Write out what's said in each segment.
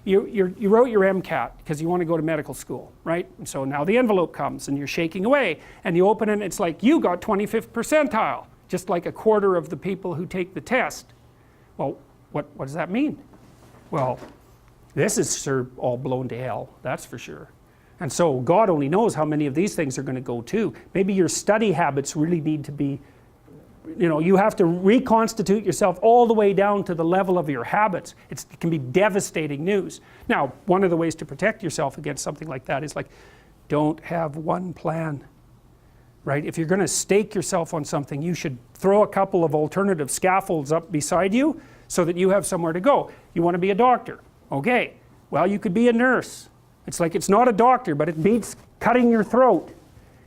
you wrote your MCAT because you want to go to medical school, right? And so now the envelope comes and you're shaking away and you open it and it's like you got 25th percentile, just like a quarter of the people who take the test. Well, what does that mean? Well, this is sure all blown to hell, that's for sure. And so God only knows how many of these things are going to go too. Maybe your study habits really need to be, you have to reconstitute yourself all the way down to the level of your habits. It can be devastating news. Now, one of the ways to protect yourself against something like that is like, don't have one plan, right? If you're going to stake yourself on something, you should throw a couple of alternative scaffolds up beside you so that you have somewhere to go. You want to be a doctor, okay? Well, you could be a nurse. It's like, it's not a doctor, but it beats cutting your throat.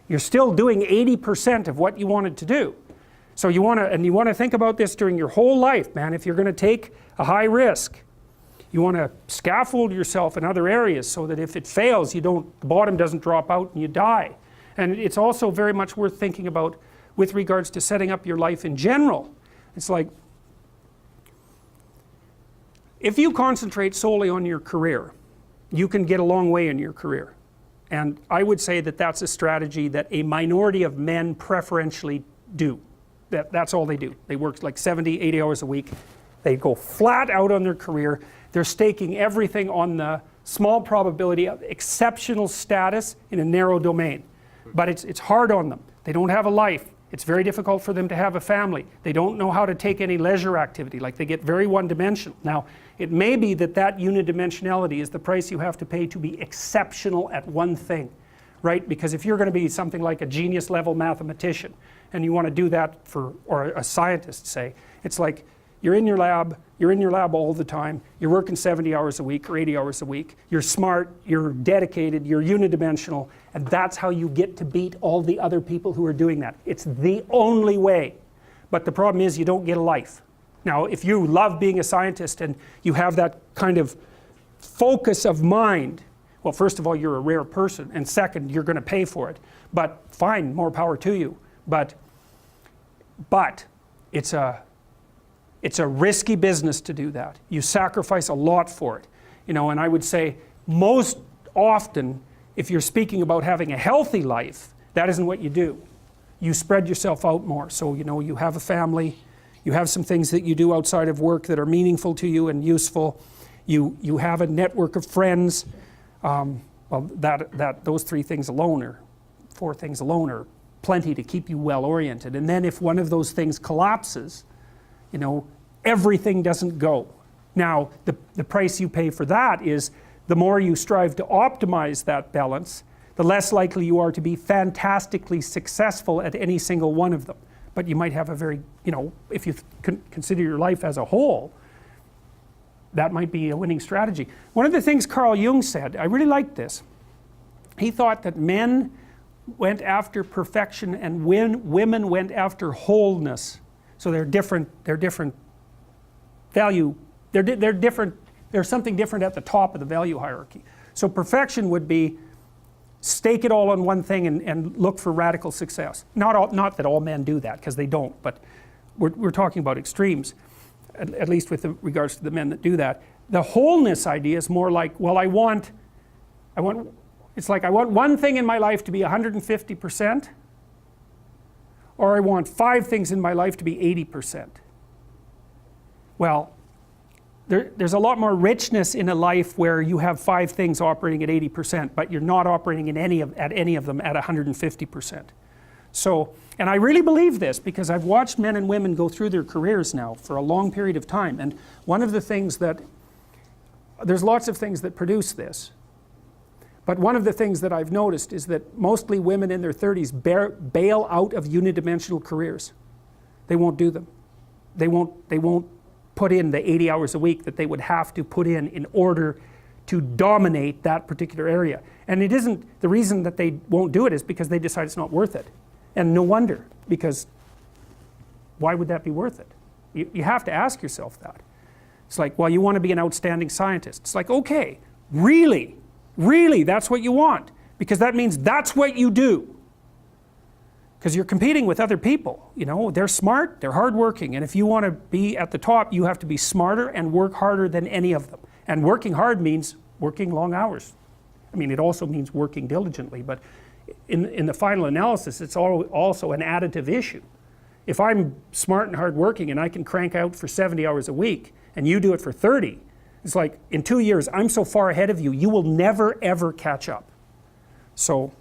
You're still doing 80% of what you wanted to do. So you want to think about this during your whole life, man. If you're going to take a high risk, you want to scaffold yourself in other areas so that if it fails, the bottom doesn't drop out and you die. And it's also very much worth thinking about with regards to setting up your life in general. It's like, if you concentrate solely on your career, you can get a long way in your career. And I would say that that's a strategy that a minority of men preferentially do. That's all they do. They work like 70, 80 hours a week. They go flat out on their career. They're staking everything on the small probability of exceptional status in a narrow domain. But it's hard on them. They don't have a life. It's very difficult for them to have a family. They don't know how to take any leisure activity. Like, they get very one-dimensional. Now, it may be that unidimensionality is the price you have to pay to be exceptional at one thing, right? Because if you're going to be something like a genius level mathematician and you want to do that or a scientist, say, it's like you're in your lab all the time, you're working 70 hours a week or 80 hours a week, you're smart, you're dedicated, you're unidimensional, and that's how you get to beat all the other people who are doing that. It's the only way. But the problem is you don't get a life. Now, if you love being a scientist and you have that kind of focus of mind, well, first of all, you're a rare person, and second, you're going to pay for it. But fine, more power to you. But it's a risky business to do that. You sacrifice a lot for it. And I would say most often, if you're speaking about having a healthy life, that isn't what you do. You spread yourself out more. So, you have a family, you have some things that you do outside of work that are meaningful to you and useful. You have a network of friends. Those 3 things alone, or 4 things alone, are plenty to keep you well oriented. And then if one of those things collapses, everything doesn't go. Now, the price you pay for that is the more you strive to optimize that balance, the less likely you are to be fantastically successful at any single one of them. But you might have a very, if you consider your life as a whole, that might be a winning strategy. One of the things Carl Jung said, I really liked this. He thought that men went after perfection and women went after wholeness. So they're different value, they're different, there's something different at the top of the value hierarchy. So perfection would be stake it all on one thing and look for radical success. Not that all men do that, because they don't, but we're talking about extremes, at least with regards to the men that do that. The wholeness idea is more like, well, it's like I want one thing in my life to be 150%, or I want 5 things in my life to be 80%. Well, there's a lot more richness in a life where you have 5 things operating at 80%, but you're not operating at any of them at 150%. So, and I really believe this because I've watched men and women go through their careers now for a long period of time, and one of the things there's lots of things that produce this, but one of the things that I've noticed is that mostly women in their 30s bail out of unidimensional careers. They won't do them. They won't put in the 80 hours a week that they would have to put in order to dominate that particular area. And it isn't, the reason that they won't do it is because they decide it's not worth it. And no wonder, because why would that be worth it? You have to ask yourself that. It's like, well, you want to be an outstanding scientist. It's like, okay, really, that's what you want, because that means that's what you do. Because you're competing with other people, they're smart, they're hardworking, and if you want to be at the top, you have to be smarter and work harder than any of them. And working hard means working long hours. I mean, it also means working diligently, but in the final analysis, it's also an additive issue. If I'm smart and hardworking and I can crank out for 70 hours a week, and you do it for 30, it's like, in 2 years, I'm so far ahead of you, you will never ever catch up. So,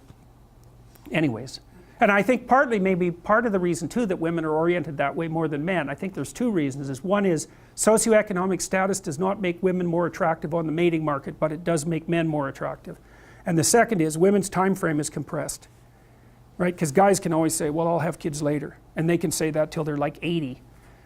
anyways. And I think partly, maybe part of the reason too that women are oriented that way more than men, I think there's two reasons. One is socioeconomic status does not make women more attractive on the mating market, but it does make men more attractive. And the second is women's time frame is compressed, right? Because guys can always say, well, I'll have kids later, and they can say that till they're like 80.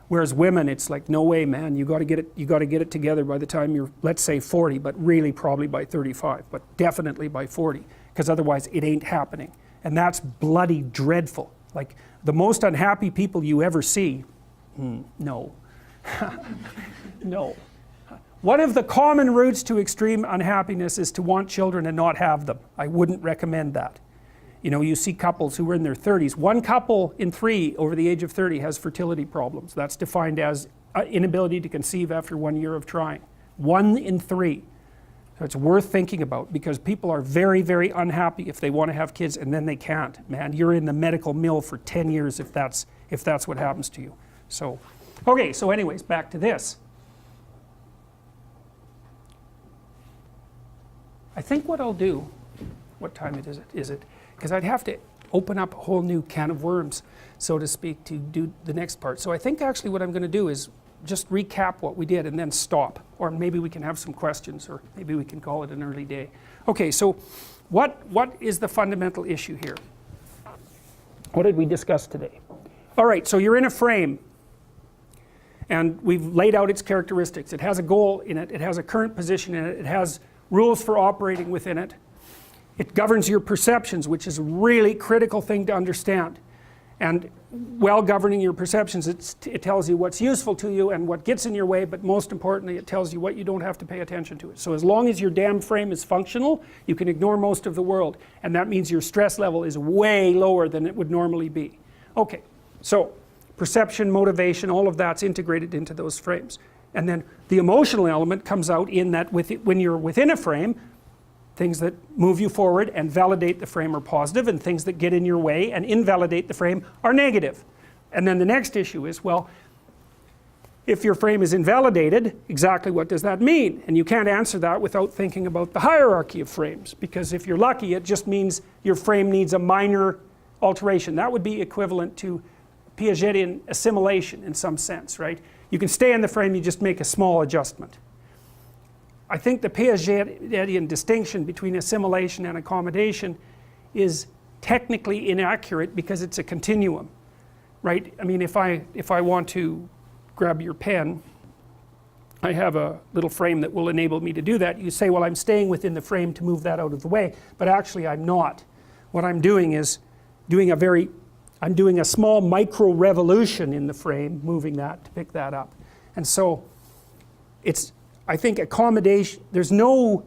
Whereas women, it's like, no way, man, you got to get it together by the time you're, let's say 40, but really probably by 35, but definitely by 40, because otherwise it ain't happening. And that's bloody dreadful. Like, the most unhappy people you ever see, no. No. One of the common routes to extreme unhappiness is to want children and not have them. I wouldn't recommend that. You know, you see couples who are in their 30s. 1 couple in 3 over the age of 30 has fertility problems. That's defined as inability to conceive after 1 year of trying. 1 in 3. So it's worth thinking about, because people are very, very unhappy if they want to have kids and then they can't. Man, you're in the medical mill for 10 years if that's what happens to you. So, okay, so anyways, back to this. I think what I'll do, what time is it? Because I'd have to open up a whole new can of worms, so to speak, to do the next part. So I think actually what I'm going to do is just recap what we did and then stop. Or maybe we can have some questions, or maybe we can call it an early day. Okay, so what is the fundamental issue here? What did we discuss today? All right, so you're in a frame, and we've laid out its characteristics. It has a goal in it, it has a current position in it, it has rules for operating within it. It governs your perceptions, which is a really critical thing to understand. And while governing your perceptions, it tells you what's useful to you and what gets in your way, but most importantly, it tells you what you don't have to pay attention to it. So as long as your damn frame is functional, you can ignore most of the world. And that means your stress level is way lower than it would normally be. Okay, so perception, motivation, all of that's integrated into those frames. And then the emotional element comes out in that when you're within a frame, things that move you forward and validate the frame are positive, and things that get in your way and invalidate the frame are negative. And then the next issue is, well, if your frame is invalidated, exactly what does that mean? And you can't answer that without thinking about the hierarchy of frames, because if you're lucky, it just means your frame needs a minor alteration. That would be equivalent to Piagetian assimilation in some sense, right? You can stay in the frame, you just make a small adjustment. I think the Piagetian distinction between assimilation and accommodation is technically inaccurate because it's a continuum, right? I mean, if I want to grab your pen, I have a little frame that will enable me to do that. You say, well, I'm staying within the frame to move that out of the way, but actually I'm not. What I'm doing is I'm doing a small micro revolution in the frame, moving that to pick that up. And so I think accommodation, there's no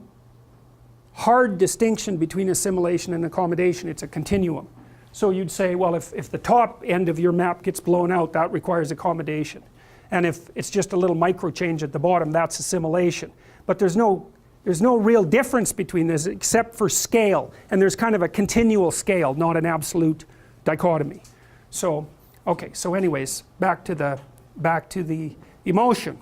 hard distinction between assimilation and accommodation. It's a continuum. So you'd say, well, if the top end of your map gets blown out, that requires accommodation. And if it's just a little micro change at the bottom, that's assimilation. But there's no real difference between this except for scale. And there's kind of a continual scale, not an absolute dichotomy. So, okay, so anyways, back to the emotion.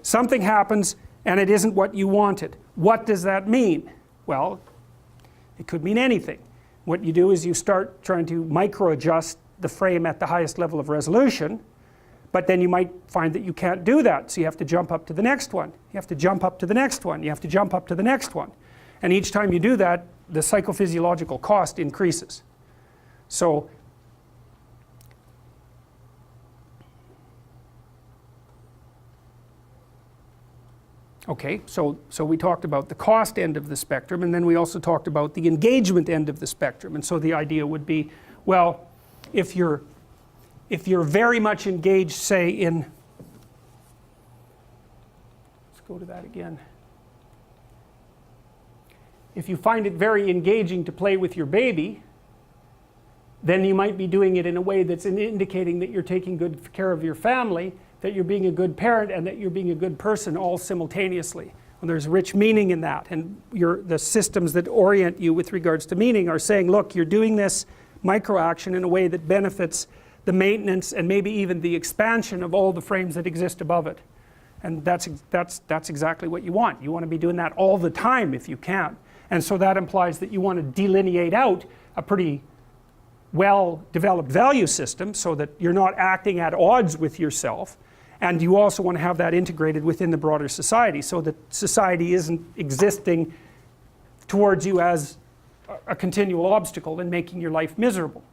Something happens and it isn't what you wanted. What does that mean? Well, it could mean anything. What you do is you start trying to micro-adjust the frame at the highest level of resolution, but then you might find that you can't do that, so you have to jump up to the next one. You have to jump up to the next one. You have to jump up to the next one. And each time you do that, the psychophysiological cost increases. So, okay, so we talked about the cost end of the spectrum, and then we also talked about the engagement end of the spectrum. And so the idea would be, well, if you're very much engaged, say in, let's go to that again. If you find it very engaging to play with your baby, then you might be doing it in a way that's indicating that you're taking good care of your family, that you're being a good parent, and that you're being a good person all simultaneously. And there's rich meaning in that, and the systems that orient you with regards to meaning are saying, look, you're doing this micro action in a way that benefits the maintenance and maybe even the expansion of all the frames that exist above it. And that's exactly what you want. You want to be doing that all the time if you can. And so that implies that you want to delineate out a pretty well developed value system so that you're not acting at odds with yourself. And you also want to have that integrated within the broader society so that society isn't existing towards you as a continual obstacle and making your life miserable.